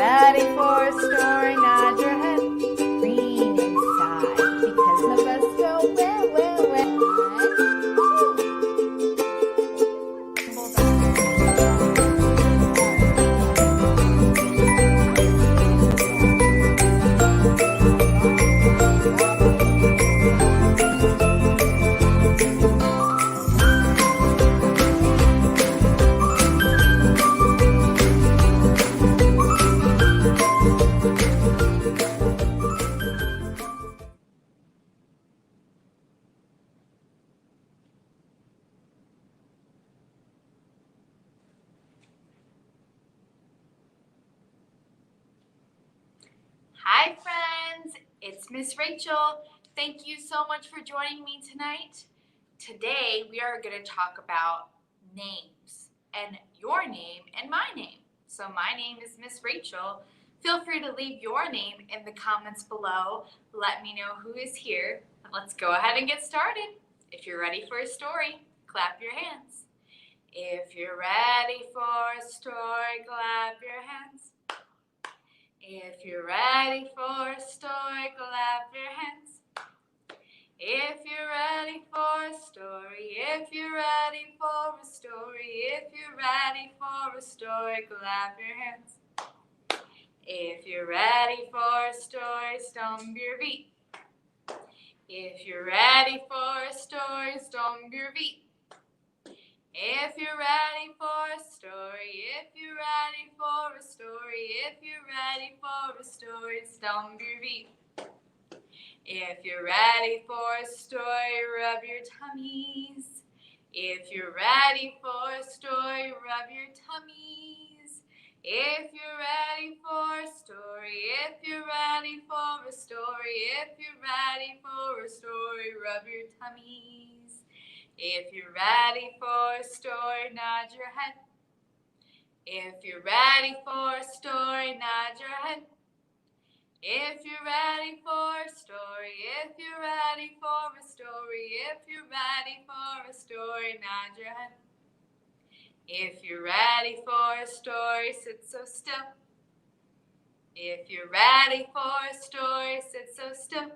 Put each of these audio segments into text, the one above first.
ready for a story, nod your head. Green inside, because some of us go where. 2. Hi friends, it's Miss Rachel. Thank you so much for joining me tonight. Today we are going to talk about names and your name and my name. So my name is Miss Rachel. Feel free to leave your name in the comments below. Let me know who is here. Let's go ahead and get started. If you're ready for a story, clap your hands. If you're ready for a story, clap your hands. If you're ready for a story, clap your hands. If you're ready for a story, if you're ready for a story, if you're ready for a story, clap your hands. If you're ready for a story, stomp your feet. If you're ready for a story, stomp your feet. If you're ready for a story, if you're ready for a story, if you're ready for a story, stomp your feet. If you're ready for a story, rub your tummies. If you're ready for a story, rub your tummies. If you're ready for a story, if you're ready for a story, if you're ready for a story, rub your tummies. If you're ready for a story, nod your head. If you're ready for a story, nod your head. If you're ready for a story, if you're ready for a story, if you're ready for a story, nod your head. If you're ready for a story, sit so still. If you're ready for a story, sit so still.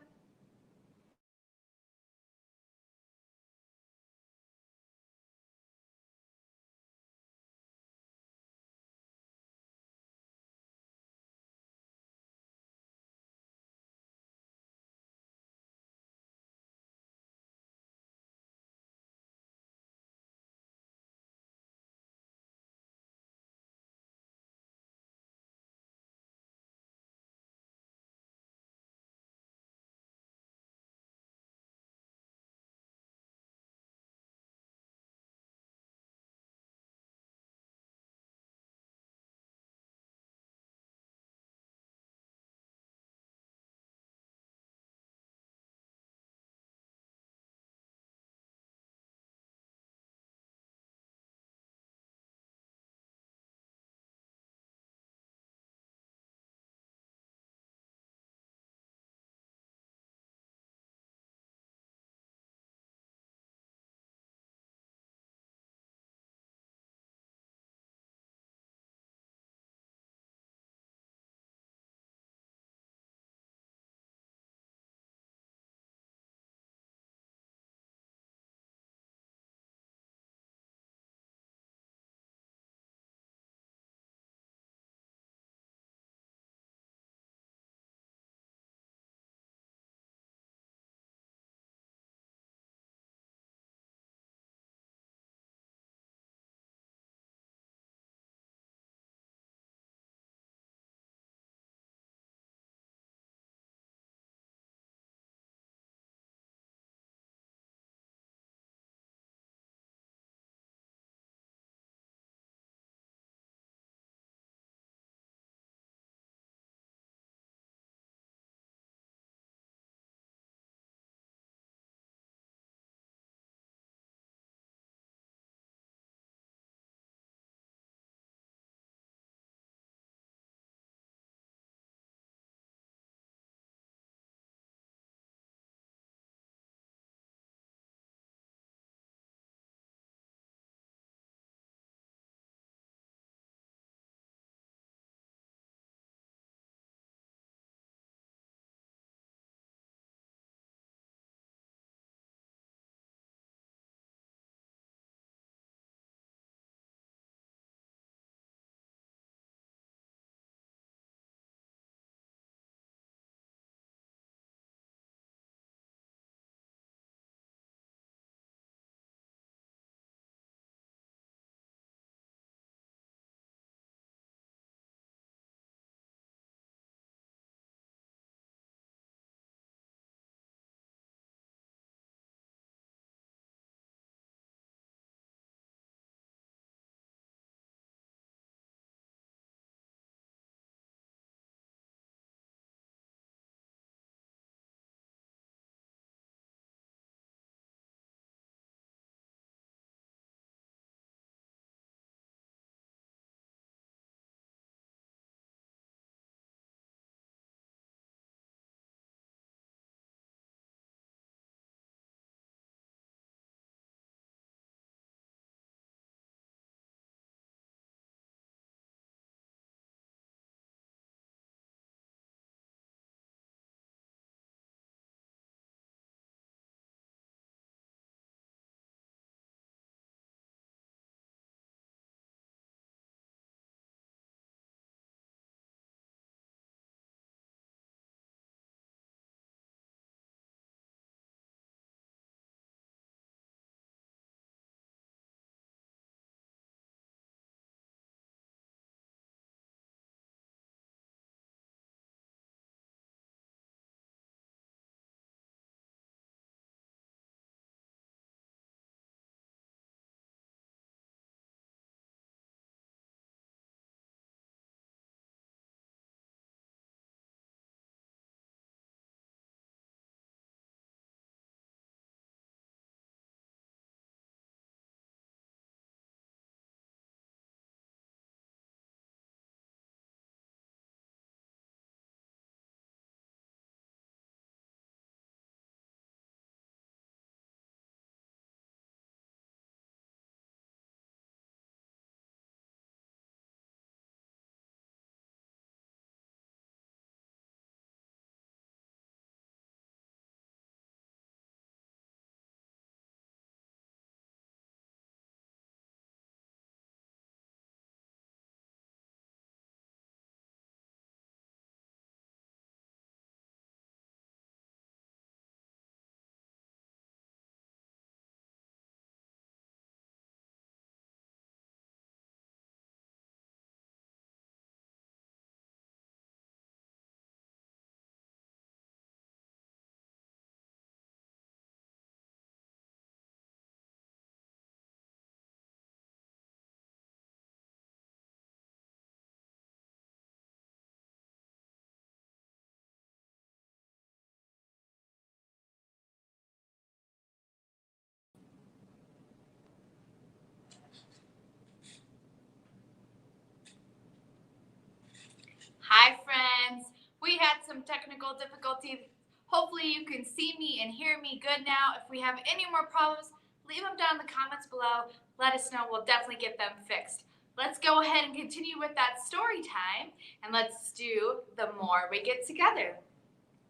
technical difficulty. Hopefully you can see me and hear me good now. If we have any more problems, leave them down in the comments below. Let us know. We'll definitely get them fixed. Let's go ahead and continue with that story time, and let's do The More We Get Together.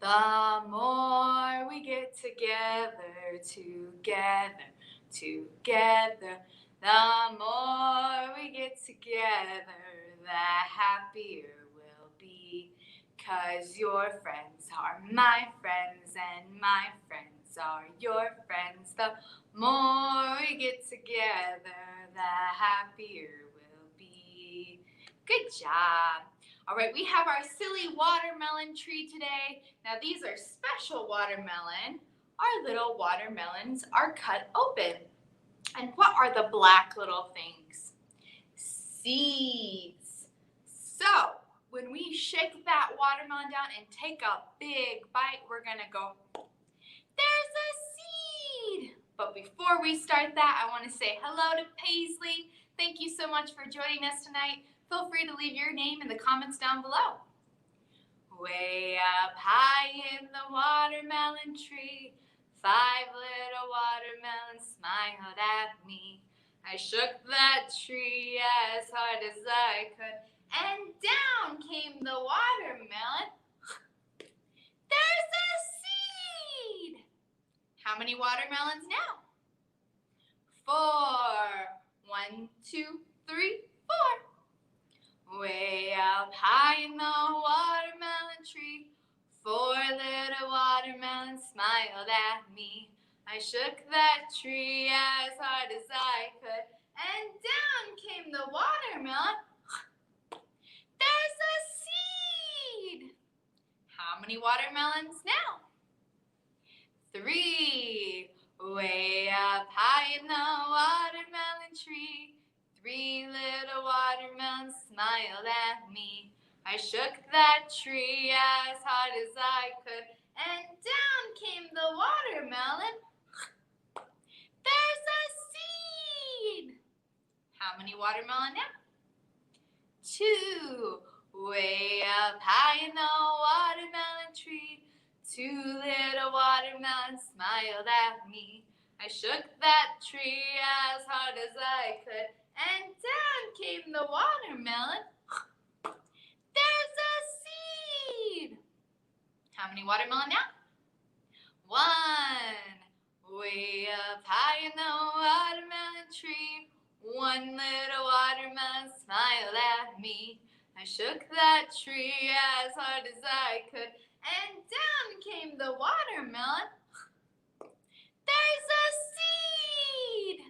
The more we get together, together, together, the more we get together, the happier we'll be. 'Cause your friends are my friends and my friends are your friends. The more we get together, the happier we'll be. Good job. All right, we have our silly watermelon tree today. Now these are special watermelon. Our little watermelons are cut open. And what are the black little things? Seeds. So when we shake that watermelon down and take a big bite, we're gonna go, there's a seed. But before we start that, I wanna say hello to Paisley. Thank you so much for joining us tonight. Feel free to leave your name in the comments down below. Way up high in the watermelon tree, 5 little watermelons smiled at me. I shook that tree as hard as I could, and down came the watermelon. There's a seed! How many watermelons now? 4. 1, 2, 3, 4. Way up high in the watermelon tree, 4 little watermelons smiled at me. I shook that tree as hard as I could, and down came the watermelon. There's a seed! How many watermelons now? 3. Way up high in the watermelon tree, 3 little watermelons smiled at me. I shook that tree as hard as I could, and down came the watermelon. There's a seed! How many watermelon now? 2. Way up high in the watermelon tree, 2 little watermelons smiled at me. I shook that tree as hard as I could, and down came the watermelon. There's a seed! How many watermelon now? 1. Way up high in the watermelon tree, 1 little watermelon smiled at me. I shook that tree as hard as I could, and down came the watermelon. There's a seed!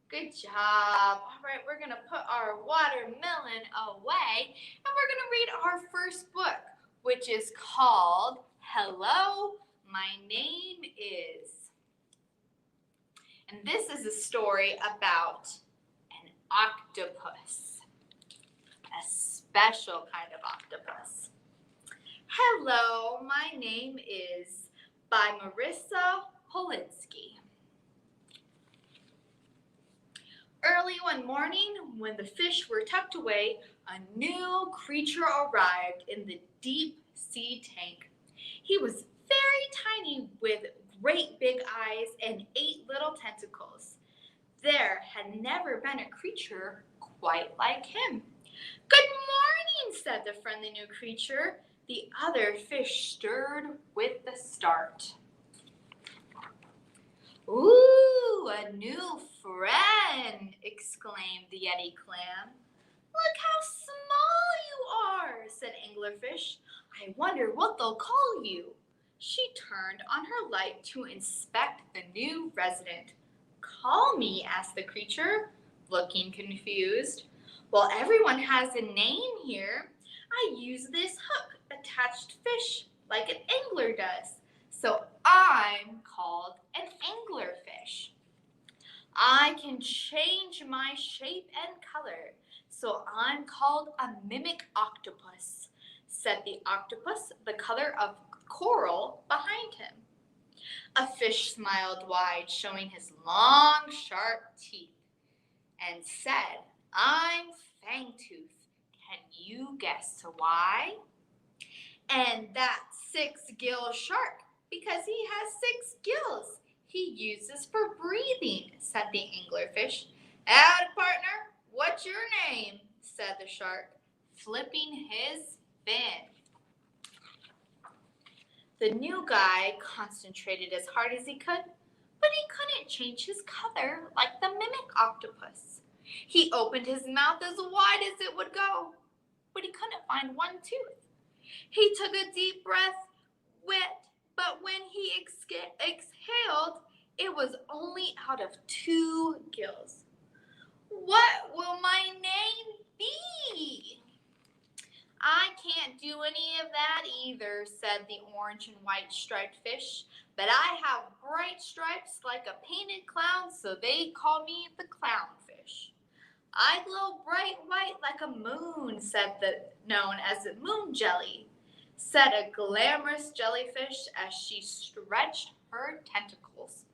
Good job. All right, we're going to put our watermelon away, and we're going to read our first book, which is called Hello, My Name Is. And this is a story about an octopus, a special kind of octopus. Hello, My Name Is by Marisa Polansky. Early one morning, when the fish were tucked away, a new creature arrived in the deep sea tank. He was very tiny with great big eyes and 8 little tentacles. There had never been a creature quite like him. Good morning, said the friendly new creature. The other fish stirred with the start. Ooh, a new friend, exclaimed the Yeti clam. Look how small you are, said Anglerfish. I wonder what they'll call you. She turned on her light to inspect the new resident. Call me, asked the creature, looking confused. Well, everyone has a name here. I use this hook attached fish like an angler does. So I'm called an anglerfish. I can change my shape and color, so I'm called a mimic octopus, said the octopus, the color of coral behind him. A fish smiled wide, showing his long, sharp teeth, and said, I'm Fangtooth. Can you guess why? And that's 6-gill shark because he has 6 gills he uses for breathing, said the anglerfish. Howdy, partner, what's your name? Said the shark, flipping his fin. The new guy concentrated as hard as he could, but he couldn't change his color like the mimic octopus. He opened his mouth as wide as it would go, but he couldn't find one tooth. He took a deep breath, but when he exhaled, it was only out of 2 gills. What will my name be? I can't do any of that either, said the orange and white striped fish, but I have bright stripes like a painted clown, so they call me the clownfish. I glow bright white like a moon, known as a moon jelly, said a glamorous jellyfish as she stretched her tentacles.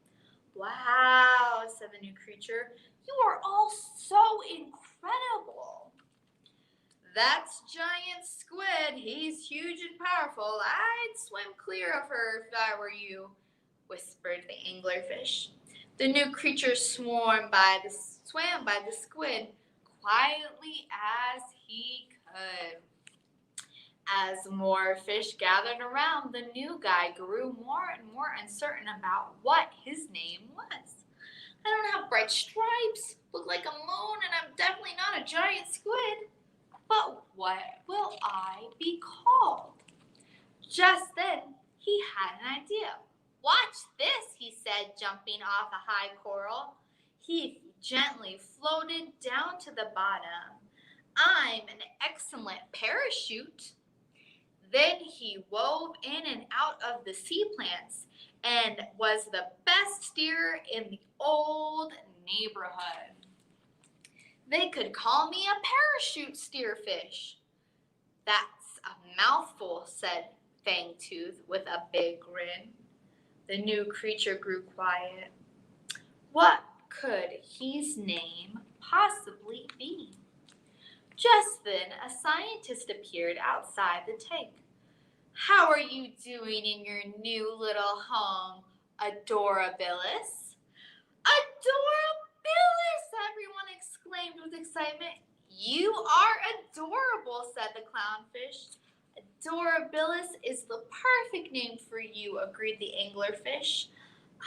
Wow, said the new creature, you are all so incredible. That's giant squid. He's huge and powerful. I'd swim clear of her if I were you, whispered the anglerfish. The new creature swam by the squid quietly as he could. As more fish gathered around, the new guy grew more and more uncertain about what his name was. I don't have bright stripes, look like a moon, and I'm definitely not a giant squid. But what will I be called? Just then, he had an idea. Watch this, he said, jumping off a high coral. He gently floated down to the bottom. I'm an excellent parachute. Then he wove in and out of the sea plants and was the best steerer in the old neighborhood. They could call me a parachute steerfish. That's a mouthful, said Fangtooth with a big grin. The new creature grew quiet. What could his name possibly be? Just then, a scientist appeared outside the tank. How are you doing in your new little home, Adorabilis? Adorabilis! Everyone exclaimed with excitement. You are adorable, said the clownfish. Adorabilis is the perfect name for you, agreed the anglerfish.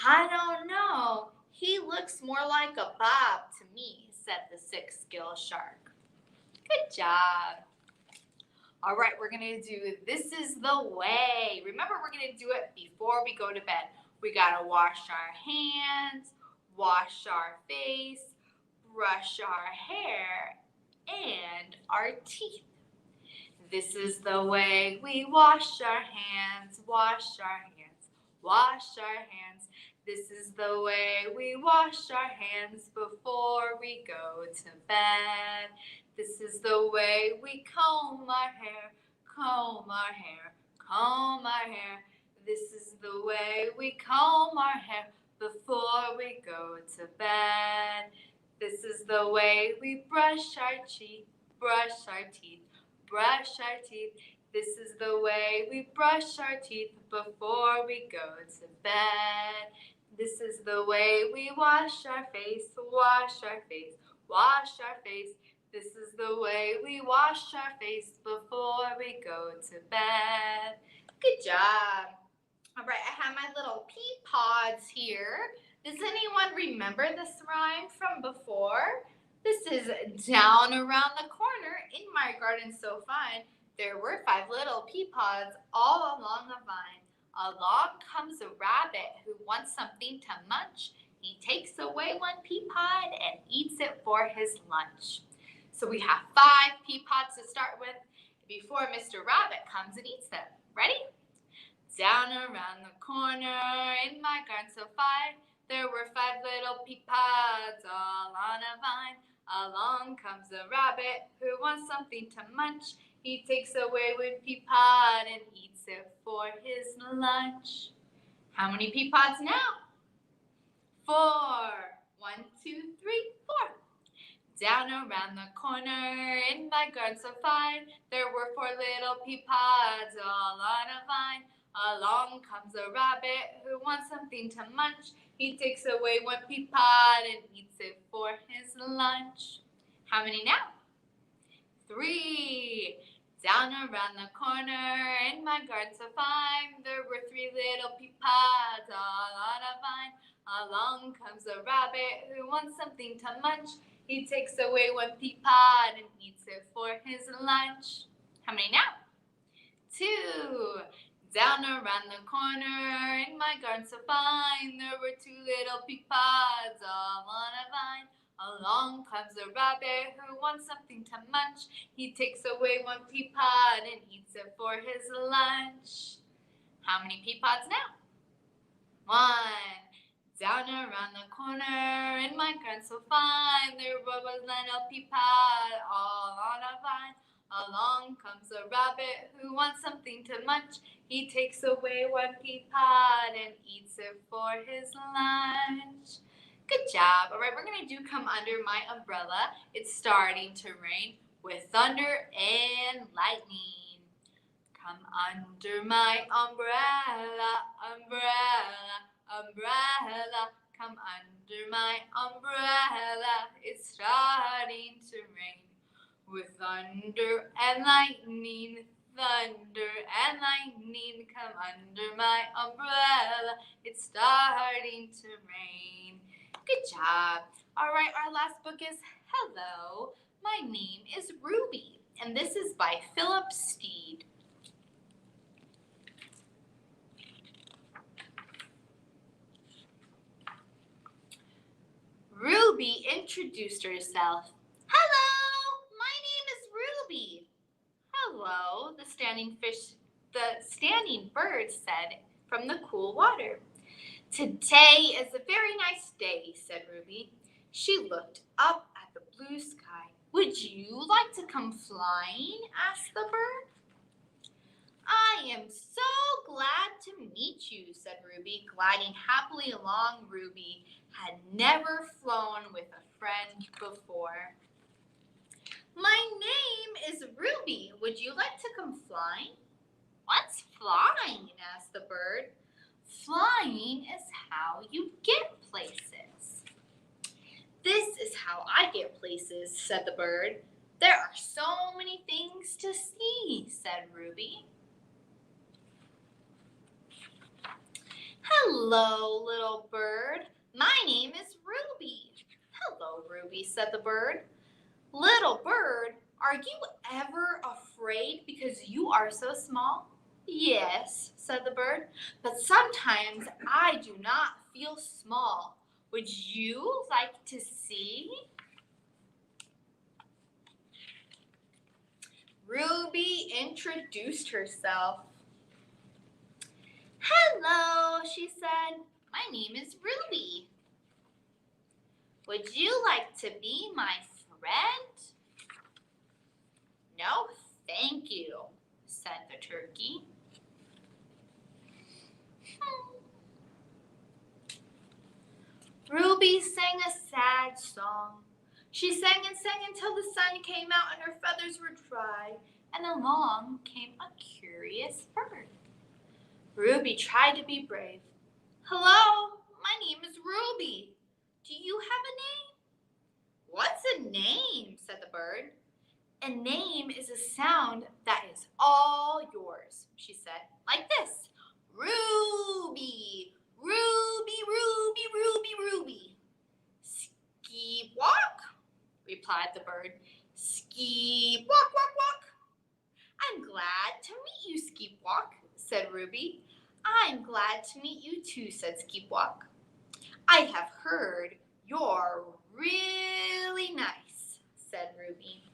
I don't know. He looks more like a bob to me, said the 6-gill shark. Good job. All right, we're going to do This Is the Way. Remember, we're going to do it before we go to bed. We got to wash our hands, wash our face, brush our hair, and our teeth. This is the way we wash our hands, wash our hands, wash our hands. This is the way we wash our hands before we go to bed. This is the way we comb our hair, comb our hair, comb our hair. This is the way we comb our hair before we go to bed. This is the way we brush our teeth, brush our teeth, brush our teeth. This is the way we brush our teeth before we go to bed. This is the way we wash our face, wash our face, wash our face. This is the way we wash our face before we go to bed. Good job. All right, I have my little pea pods here. Does anyone remember this rhyme from before? This is down around the corner in my garden so fine. There were 5 little pea pods all along a vine. Along comes a rabbit who wants something to munch. He takes away 1 pea pod and eats it for his lunch. So we have 5 pea pods to start with before Mr. Rabbit comes and eats them. Ready? Down around the corner in my garden so fine, there were 5 little pea pods all on a vine. Along comes a rabbit who wants something to munch. He takes away 1 pea pod and eats it for his lunch. How many pea pods now? 4. 1, 2, 3, 4. Down around the corner in my garden so fine, there were 4 little pea pods all on a vine. Along comes a rabbit who wants something to munch. He takes away 1 pea pod and eats it for his lunch. How many now? 3. Down around the corner in my garden so fine, there were 3 little pea pods all on a vine. Along comes a rabbit who wants something to munch. He takes away 1 pea pod and eats it for his lunch. How many now? 2. Down around the corner in my garden so fine, there were 2 little pea pods all on a vine. Along comes a rabbit who wants something to munch. He takes away 1 pea pod and eats it for his lunch. How many pea pods now? 1. Down around the corner in my garden so fine, there was a little pea pod all on a vine. Along comes a rabbit who wants something to munch. He takes away 1 pea pod and eats it for his lunch. Good job. All right, we're going to do Come Under My Umbrella. It's starting to rain with thunder and lightning. Come under my umbrella, umbrella, umbrella. Come under my umbrella. It's starting to rain with thunder and lightning. Thunder and lightning. Come under my umbrella. It's starting to rain. Good job. All right, our last book is Hello, My Name is Ruby, and this is by Philip Stead. Ruby introduced herself. Hello, my name is Ruby. Hello, the standing bird said from the cool water. Today is a very nice day, said Ruby. She looked up at the blue sky. Would you like to come flying? Asked the bird. I am so glad to meet you, said Ruby, gliding happily along. Ruby had never flown with a friend before. My name is Ruby. Would you like to come flying? What's flying? Asked the bird. Flying is how you get places. This is how I get places, said the bird. There are so many things to see, said Ruby. Hello, little bird. My name is Ruby. Hello, Ruby, said the bird. Little bird, are you ever afraid because you are so small? Yes, said the bird, but sometimes I do not feel small. Would you like to see? Ruby introduced herself. Hello, she said. My name is Ruby. Would you like to be my friend? No, thank you, said the turkey. Ruby sang a sad song. She sang and sang until the sun came out and her feathers were dry, and along came a curious bird. Ruby tried to be brave. Hello, my name is Ruby. Do you have a name? What's a name? Said the bird. A name is a sound that is all yours, she said, like this. Ruby, Ruby, Ruby, Ruby, Ruby. Skeep walk, replied the bird. Skeep walk, walk, walk. I'm glad to meet you, Skeep walk, said Ruby. I'm glad to meet you too, said Skeep walk. I have heard you're really nice, said Ruby.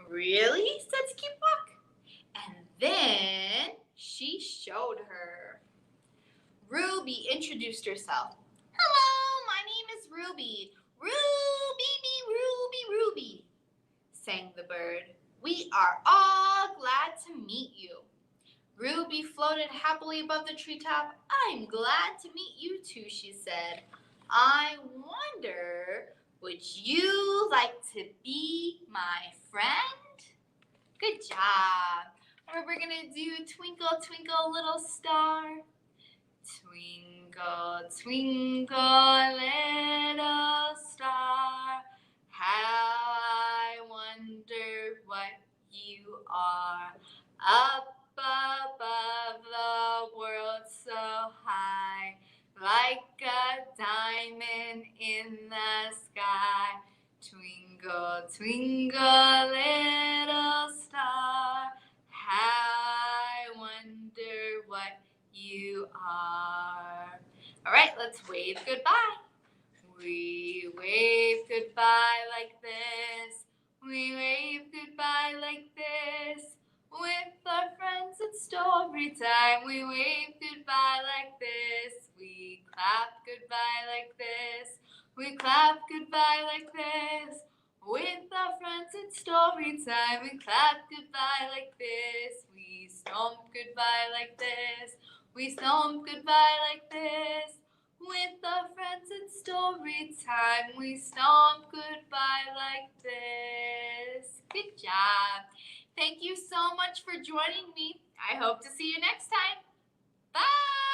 Really? Said Skeep walk. And then she showed her. Ruby introduced herself. Hello, my name is Ruby. Ruby, Ruby, Ruby, sang the bird. We are all glad to meet you. Ruby floated happily above the treetop. I'm glad to meet you too, she said. I wonder, would Would you like to be my friend? Good job. We're going to do Twinkle, Twinkle, Little Star. Twinkle, twinkle, little star, how I wonder what you are. Up above the world so high, like a diamond in the sky. Twinkle, twinkle, little star, how I wonder what you are. All right, let's wave goodbye. We wave goodbye like this. We wave goodbye like this. With our friends it's story time. We wave goodbye like this. We clap goodbye like this. We clap goodbye like this. With our friends it's story time. We clap goodbye like this. We stomp goodbye like this. We stomp goodbye like this. With our friends it's story time. We stomp goodbye like this. Good job. Thank you so much for joining me. I hope to see you next time. Bye.